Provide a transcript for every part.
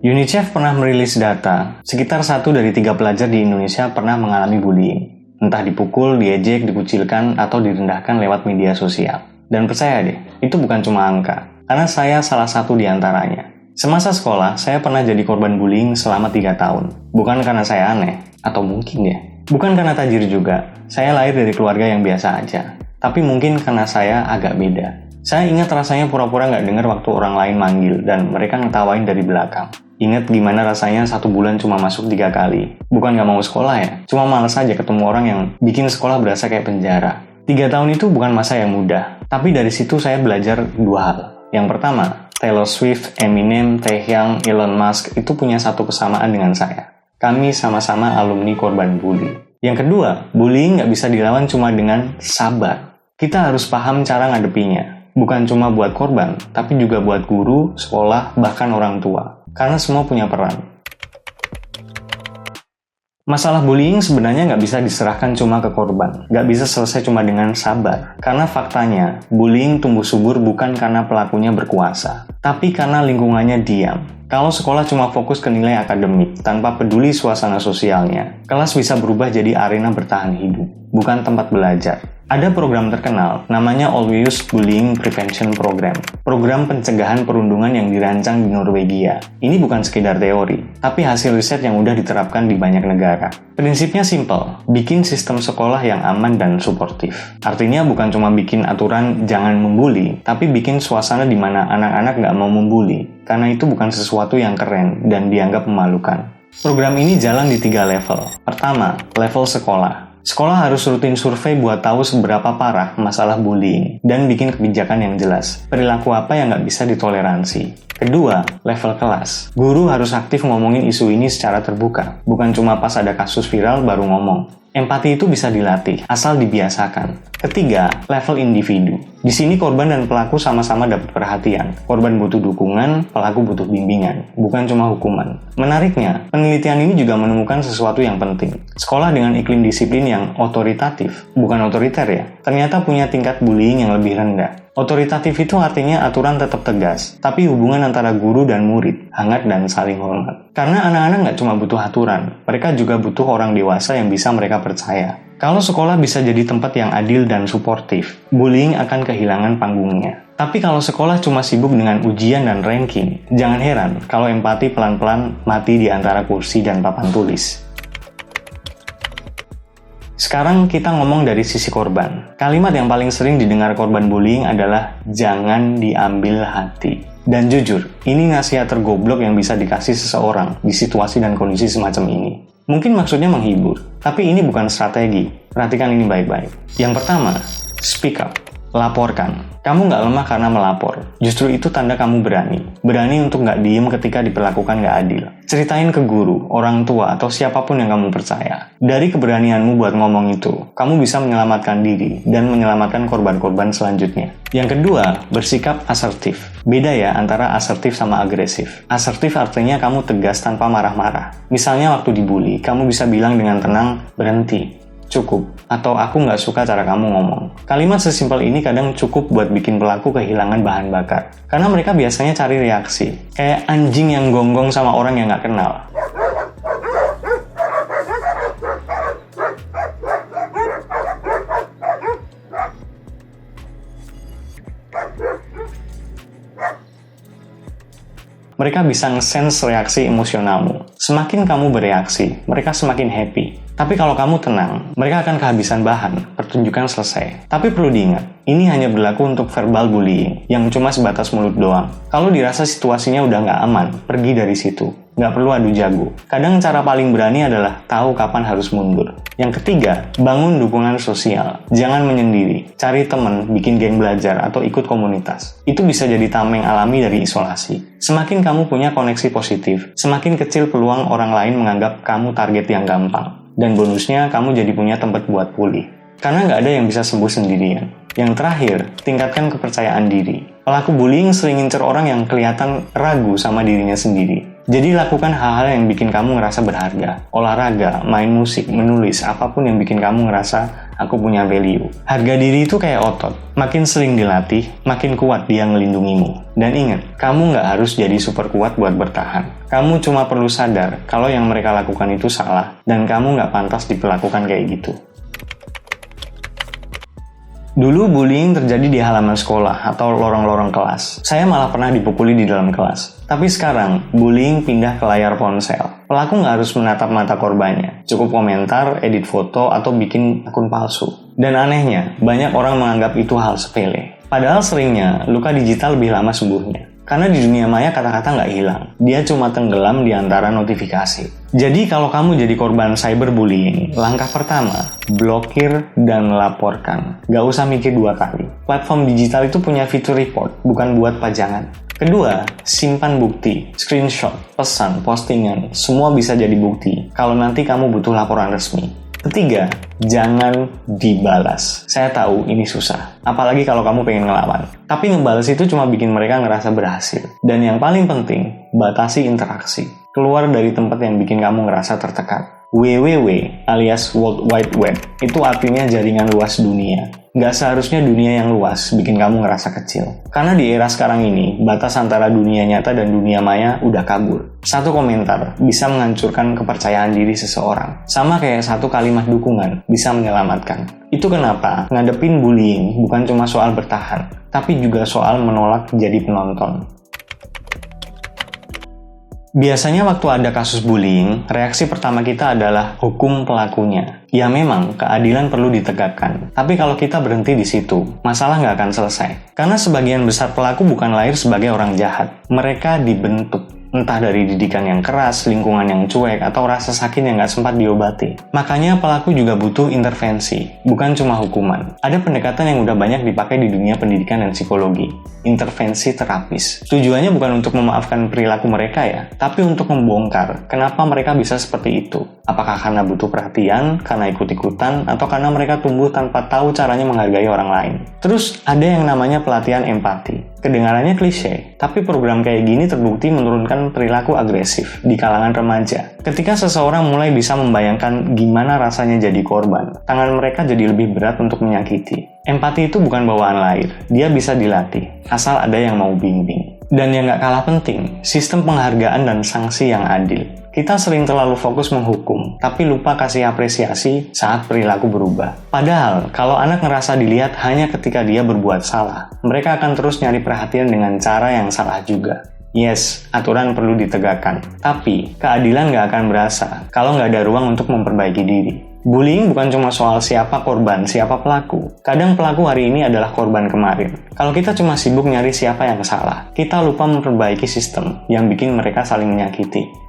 UNICEF pernah merilis data, sekitar 1 dari 3 pelajar di Indonesia pernah mengalami bullying. Entah dipukul, diejek, dikucilkan, atau direndahkan lewat media sosial. Dan percaya deh, itu bukan cuma angka, karena saya salah satu di antaranya. Semasa sekolah, saya pernah jadi korban bullying selama 3 tahun. Bukan karena saya aneh, atau mungkin ya. Bukan karena tajir juga, saya lahir dari keluarga yang biasa aja. Tapi mungkin karena saya agak beda. Saya ingat rasanya pura-pura nggak dengar waktu orang lain manggil, dan mereka ngetawain dari belakang. Ingat gimana rasanya 1 bulan cuma masuk 3 kali. Bukan nggak mau sekolah ya, cuma males aja ketemu orang yang bikin sekolah berasa kayak penjara. 3 tahun itu bukan masa yang mudah, tapi dari situ saya belajar 2 hal. Yang pertama, Taylor Swift, Eminem, Taehyung, Elon Musk itu punya satu kesamaan dengan saya. Kami sama-sama alumni korban bully. Yang kedua, bullying nggak bisa dilawan cuma dengan sabar. Kita harus paham cara ngadepinya. Bukan cuma buat korban, tapi juga buat guru, sekolah, bahkan orang tua. Karena semua punya peran. Masalah bullying sebenarnya nggak bisa diserahkan cuma ke korban. Nggak bisa selesai cuma dengan sabar. Karena faktanya, bullying tumbuh subur bukan karena pelakunya berkuasa, tapi karena lingkungannya diam. Kalau sekolah cuma fokus ke nilai akademik, tanpa peduli suasana sosialnya, kelas bisa berubah jadi arena bertahan hidup, bukan tempat belajar. Ada program terkenal, namanya Always Bullying Prevention Program. Program pencegahan perundungan yang dirancang di Norwegia. Ini bukan sekedar teori, tapi hasil riset yang udah diterapkan di banyak negara. Prinsipnya simple, bikin sistem sekolah yang aman dan suportif. Artinya bukan cuma bikin aturan jangan membuli, tapi bikin suasana di mana anak-anak nggak mau membuli, karena itu bukan sesuatu yang keren dan dianggap memalukan. Program ini jalan di 3 level. Pertama, level sekolah. Sekolah harus rutin survei buat tahu seberapa parah masalah bullying dan bikin kebijakan yang jelas. Perilaku apa yang nggak bisa ditoleransi. Kedua, level kelas. Guru harus aktif ngomongin isu ini secara terbuka. Bukan cuma pas ada kasus viral baru ngomong. Empati itu bisa dilatih, asal dibiasakan. Ketiga, level individu. Di sini korban dan pelaku sama-sama dapat perhatian. Korban butuh dukungan, pelaku butuh bimbingan, bukan cuma hukuman. Menariknya, penelitian ini juga menemukan sesuatu yang penting. Sekolah dengan iklim disiplin yang otoritatif, bukan otoriter ya, ternyata punya tingkat bullying yang lebih rendah. Otoritatif itu artinya aturan tetap tegas, tapi hubungan antara guru dan murid hangat dan saling hormat. Karena anak-anak nggak cuma butuh aturan, mereka juga butuh orang dewasa yang bisa mereka percaya. Kalau sekolah bisa jadi tempat yang adil dan suportif, bullying akan kehilangan panggungnya. Tapi kalau sekolah cuma sibuk dengan ujian dan ranking, jangan heran kalau empati pelan-pelan mati di antara kursi dan papan tulis. Sekarang kita ngomong dari sisi korban. Kalimat yang paling sering didengar korban bullying adalah jangan diambil hati. Dan jujur, ini nasihat tergoblok yang bisa dikasih seseorang di situasi dan kondisi semacam ini. Mungkin maksudnya menghibur, tapi ini bukan strategi. Perhatikan ini baik-baik. Yang pertama, speak up. Laporkan. Kamu nggak lemah karena melapor. Justru itu tanda kamu berani. Berani untuk nggak diem ketika diperlakukan nggak adil. Ceritain ke guru, orang tua, atau siapapun yang kamu percaya. Dari keberanianmu buat ngomong itu, kamu bisa menyelamatkan diri dan menyelamatkan korban-korban selanjutnya. Yang kedua, bersikap asertif. Beda ya antara asertif sama agresif. Asertif artinya kamu tegas tanpa marah-marah. Misalnya waktu dibully, kamu bisa bilang dengan tenang, berhenti. Cukup, atau aku nggak suka cara kamu ngomong. Kalimat sesimpel ini kadang cukup buat bikin pelaku kehilangan bahan bakar. Karena mereka biasanya cari reaksi. Kayak anjing yang gonggong sama orang yang nggak kenal. Mereka bisa nge-sense reaksi emosionalmu. Semakin kamu bereaksi, mereka semakin happy. Tapi kalau kamu tenang, mereka akan kehabisan bahan, pertunjukan selesai. Tapi perlu diingat, ini hanya berlaku untuk verbal bullying, yang cuma sebatas mulut doang. Kalau dirasa situasinya udah nggak aman, pergi dari situ. Nggak perlu adu jago. Kadang cara paling berani adalah tahu kapan harus mundur. Yang ketiga, bangun dukungan sosial. Jangan menyendiri. Cari teman, bikin geng belajar, atau ikut komunitas. Itu bisa jadi tameng alami dari isolasi. Semakin kamu punya koneksi positif, semakin kecil peluang orang lain menganggap kamu target yang gampang. Dan bonusnya, kamu jadi punya tempat buat pulih. Karena nggak ada yang bisa sembuh sendirian. Yang terakhir, tingkatkan kepercayaan diri. Pelaku bullying sering ngincer orang yang kelihatan ragu sama dirinya sendiri. Jadi lakukan hal-hal yang bikin kamu ngerasa berharga. Olahraga, main musik, menulis, apapun yang bikin kamu ngerasa aku punya value. Harga diri itu kayak otot. Makin sering dilatih, makin kuat dia ngelindungimu. Dan ingat, kamu nggak harus jadi super kuat buat bertahan. Kamu cuma perlu sadar kalau yang mereka lakukan itu salah, dan kamu nggak pantas diperlakukan kayak gitu. Dulu bullying terjadi di halaman sekolah atau lorong-lorong kelas. Saya malah pernah dipukuli di dalam kelas. Tapi sekarang, bullying pindah ke layar ponsel. Pelaku nggak harus menatap mata korbannya. Cukup komentar, edit foto, atau bikin akun palsu. Dan anehnya, banyak orang menganggap itu hal sepele. Padahal seringnya, luka digital lebih lama sembuhnya. Karena di dunia maya kata-kata nggak hilang. Dia cuma tenggelam di antara notifikasi. Jadi kalau kamu jadi korban cyberbullying, langkah pertama, blokir dan laporkan. Nggak usah mikir 2 kali. Platform digital itu punya fitur report, bukan buat pajangan. Kedua, simpan bukti, screenshot, pesan, postingan, semua bisa jadi bukti kalau nanti kamu butuh laporan resmi. Ketiga, jangan dibalas. Saya tahu ini susah, apalagi kalau kamu pengen ngelawan. Tapi ngebalas itu cuma bikin mereka ngerasa berhasil. Dan yang paling penting, batasi interaksi. Keluar dari tempat yang bikin kamu ngerasa tertekan. WWW alias World Wide Web itu artinya jaringan luas dunia. Nggak seharusnya dunia yang luas bikin kamu ngerasa kecil. Karena di era sekarang ini, batas antara dunia nyata dan dunia maya udah kabur. Satu komentar bisa menghancurkan kepercayaan diri seseorang. Sama kayak satu kalimat dukungan bisa menyelamatkan. Itu kenapa ngadepin bullying bukan cuma soal bertahan, tapi juga soal menolak jadi penonton. Biasanya waktu ada kasus bullying, reaksi pertama kita adalah hukum pelakunya. Ya memang, keadilan perlu ditegakkan. Tapi kalau kita berhenti di situ, masalah nggak akan selesai. Karena sebagian besar pelaku bukan lahir sebagai orang jahat. Mereka dibentuk. Entah dari didikan yang keras, lingkungan yang cuek, atau rasa sakit yang nggak sempat diobati. Makanya pelaku juga butuh intervensi, bukan cuma hukuman. Ada pendekatan yang udah banyak dipakai di dunia pendidikan dan psikologi. Intervensi terapis. Tujuannya bukan untuk memaafkan perilaku mereka ya, tapi untuk membongkar kenapa mereka bisa seperti itu. Apakah karena butuh perhatian, karena ikut-ikutan, atau karena mereka tumbuh tanpa tahu caranya menghargai orang lain. Terus ada yang namanya pelatihan empati. Kedengarannya klise, tapi program kayak gini terbukti menurunkan perilaku agresif di kalangan remaja. Ketika seseorang mulai bisa membayangkan gimana rasanya jadi korban, tangan mereka jadi lebih berat untuk menyakiti. Empati itu bukan bawaan lahir, dia bisa dilatih, asal ada yang mau bimbing. Dan yang gak kalah penting, sistem penghargaan dan sanksi yang adil. Kita sering terlalu fokus menghukum, tapi lupa kasih apresiasi saat perilaku berubah. Padahal, kalau anak ngerasa dilihat hanya ketika dia berbuat salah, mereka akan terus nyari perhatian dengan cara yang salah juga. Yes, aturan perlu ditegakkan, tapi keadilan nggak akan berasa kalau nggak ada ruang untuk memperbaiki diri. Bullying bukan cuma soal siapa korban, siapa pelaku. Kadang pelaku hari ini adalah korban kemarin. Kalau kita cuma sibuk nyari siapa yang salah, kita lupa memperbaiki sistem yang bikin mereka saling menyakiti.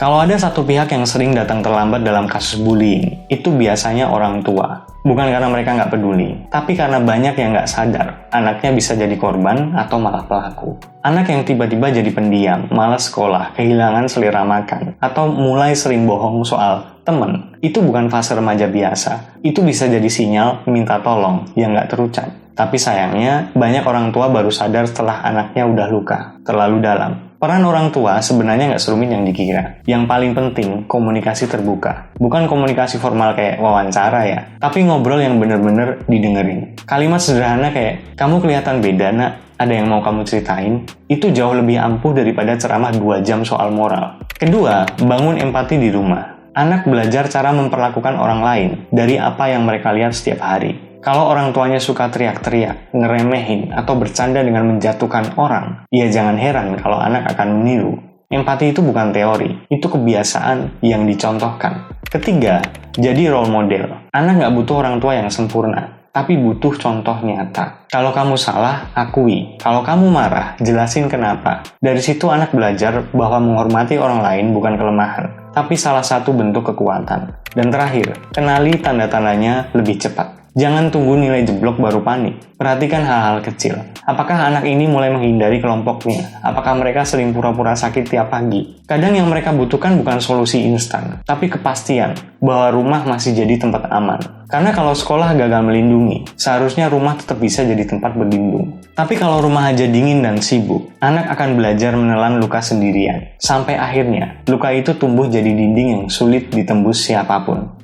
Kalau ada satu pihak yang sering datang terlambat dalam kasus bullying, itu biasanya orang tua. Bukan karena mereka nggak peduli, tapi karena banyak yang nggak sadar, anaknya bisa jadi korban atau malah pelaku. Anak yang tiba-tiba jadi pendiam, malas sekolah, kehilangan selera makan, atau mulai sering bohong soal temen, itu bukan fase remaja biasa. Itu bisa jadi sinyal minta tolong yang nggak terucap. Tapi sayangnya, banyak orang tua baru sadar setelah anaknya udah luka, terlalu dalam. Peran orang tua sebenarnya nggak serumit yang dikira. Yang paling penting, komunikasi terbuka. Bukan komunikasi formal kayak wawancara ya, tapi ngobrol yang bener-bener didengerin. Kalimat sederhana kayak, kamu kelihatan beda nak, ada yang mau kamu ceritain? Itu jauh lebih ampuh daripada ceramah 2 jam soal moral. Kedua, bangun empati di rumah. Anak belajar cara memperlakukan orang lain dari apa yang mereka lihat setiap hari. Kalau orang tuanya suka teriak-teriak, ngeremehin, atau bercanda dengan menjatuhkan orang, ya jangan heran kalau anak akan meniru. Empati itu bukan teori, itu kebiasaan yang dicontohkan. Ketiga, jadi role model. Anak nggak butuh orang tua yang sempurna, tapi butuh contoh nyata. Kalau kamu salah, akui. Kalau kamu marah, jelasin kenapa. Dari situ anak belajar bahwa menghormati orang lain bukan kelemahan, tapi salah satu bentuk kekuatan. Dan terakhir, kenali tanda-tandanya lebih cepat. Jangan tunggu nilai jeblok baru panik. Perhatikan hal-hal kecil. Apakah anak ini mulai menghindari kelompoknya? Apakah mereka sering pura-pura sakit tiap pagi? Kadang yang mereka butuhkan bukan solusi instan, tapi kepastian bahwa rumah masih jadi tempat aman. Karena kalau sekolah gagal melindungi, seharusnya rumah tetap bisa jadi tempat berlindung. Tapi kalau rumah aja dingin dan sibuk, anak akan belajar menelan luka sendirian. Sampai akhirnya, luka itu tumbuh jadi dinding yang sulit ditembus siapapun.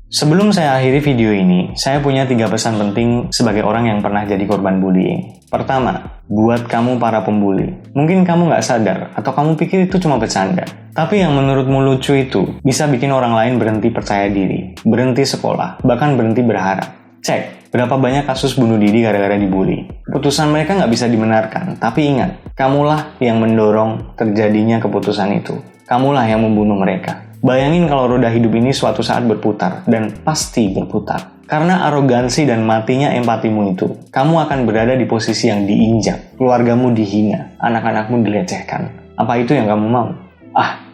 Sebelum saya akhiri video ini, saya punya 3 pesan penting sebagai orang yang pernah jadi korban bullying. Pertama, buat kamu para pembuli. Mungkin kamu nggak sadar, atau kamu pikir itu cuma bercanda. Tapi yang menurutmu lucu itu, bisa bikin orang lain berhenti percaya diri, berhenti sekolah, bahkan berhenti berharap. Cek, berapa banyak kasus bunuh diri gara-gara dibully. Keputusan mereka nggak bisa dibenarkan, tapi ingat, kamulah yang mendorong terjadinya keputusan itu. Kamulah yang membunuh mereka. Bayangin kalau roda hidup ini suatu saat berputar, dan pasti berputar. Karena arogansi dan matinya empatimu itu, kamu akan berada di posisi yang diinjak, keluargamu dihina, anak-anakmu dilecehkan. Apa itu yang kamu mau?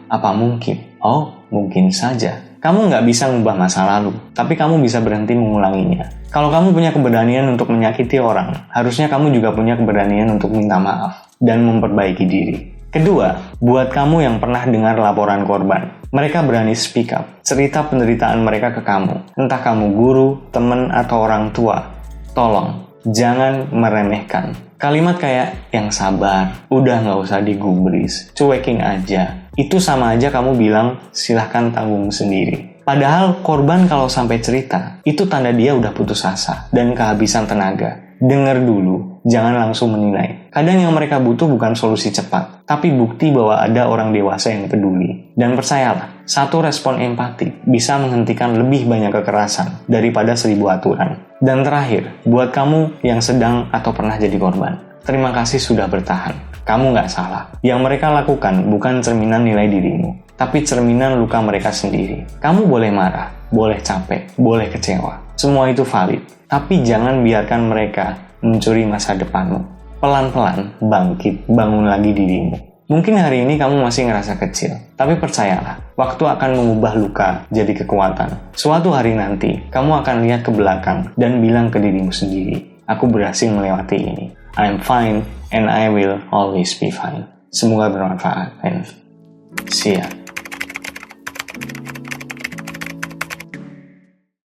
Apa mungkin? Oh, mungkin saja. Kamu nggak bisa mengubah masa lalu, tapi kamu bisa berhenti mengulanginya. Kalau kamu punya keberanian untuk menyakiti orang, harusnya kamu juga punya keberanian untuk minta maaf dan memperbaiki diri. Kedua, buat kamu yang pernah dengar laporan korban, mereka berani speak up, cerita penderitaan mereka ke kamu. Entah kamu guru, teman, atau orang tua. Tolong, jangan meremehkan. Kalimat kayak, yang sabar, udah nggak usah digubris, cuekin aja. Itu sama aja kamu bilang, silahkan tanggung sendiri. Padahal korban kalau sampai cerita, itu tanda dia udah putus asa dan kehabisan tenaga. Dengar dulu, jangan langsung menilai. Kadang yang mereka butuh bukan solusi cepat, tapi bukti bahwa ada orang dewasa yang peduli. Dan percayalah, satu respon empati bisa menghentikan lebih banyak kekerasan daripada 1000 aturan. Dan terakhir, buat kamu yang sedang atau pernah jadi korban, terima kasih sudah bertahan. Kamu nggak salah. Yang mereka lakukan bukan cerminan nilai dirimu, tapi cerminan luka mereka sendiri. Kamu boleh marah, boleh capek, boleh kecewa. Semua itu valid. Tapi jangan biarkan mereka mencuri masa depanmu. Pelan-pelan bangkit, bangun lagi dirimu. Mungkin hari ini kamu masih ngerasa kecil, tapi percayalah, waktu akan mengubah luka jadi kekuatan. Suatu hari nanti, kamu akan lihat ke belakang dan bilang ke dirimu sendiri, aku berhasil melewati ini. I'm fine and I will always be fine. Semoga bermanfaat and see ya.